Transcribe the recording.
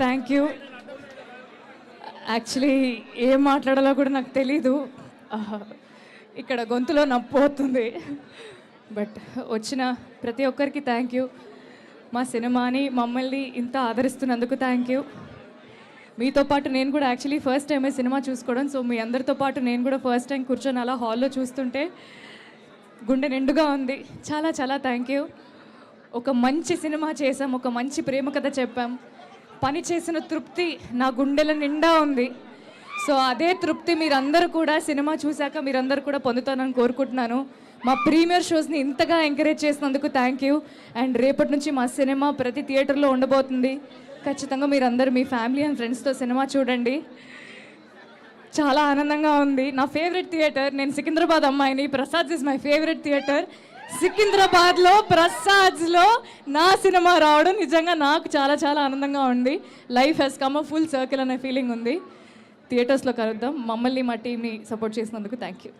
Thank you. Actually ఏం మాట్లాడాలో కూడా నాకు తెలీదు. ఇక్కడ గొంతులో నొప్పి పోతుంది. బట్ వచ్చిన ప్రతి ఒక్కరికి థ్యాంక్ యూ. మా సినిమాని మమ్మల్ని ఇంత ఆదరిస్తున్నందుకు థ్యాంక్ యూ. మీతో పాటు నేను కూడా యాక్చువల్లీ ఫస్ట్ టైమే సినిమా చూసుకోవడం. సో మీ అందరితో పాటు నేను కూడా ఫస్ట్ టైం కూర్చొని అలా హాల్లో చూస్తుంటే గుండె నిండుగా ఉంది. చాలా చాలా థ్యాంక్ యూ. ఒక మంచి సినిమా చేసాం, ఒక మంచి ప్రేమ కథ చెప్పాం. పని చేసిన తృప్తి నా గుండెల నిండా ఉంది. సో అదే తృప్తి మీరందరూ కూడా సినిమా చూశాక మీరందరూ కూడా పొందుతానని కోరుకుంటున్నాను. మా ప్రీమియర్ షోస్ని ఇంతగా ఎంకరేజ్ చేసినందుకు థ్యాంక్ యూ. అండ్ రేపటి నుంచి మా సినిమా ప్రతి థియేటర్లో ఉండబోతుంది. ఖచ్చితంగా మీరందరూ మీ ఫ్యామిలీ అండ్ ఫ్రెండ్స్తో సినిమా చూడండి. చాలా ఆనందంగా ఉంది. నా ఫేవరెట్ థియేటర్, నేను సికింద్రాబాద్ అమ్మాయిని, Prasad is my favourite theatre. సికింద్రాబాద్లో ప్రసాద్స్లో నా సినిమా రావడం నిజంగా నాకు చాలా చాలా ఆనందంగా ఉంది. Life has come a full circle అనే ఫీలింగ్ ఉంది. థియేటర్స్లో కలుద్దాం. మమ్మల్ని మా టీమ్ని సపోర్ట్ చేసినందుకు థ్యాంక్ యూ.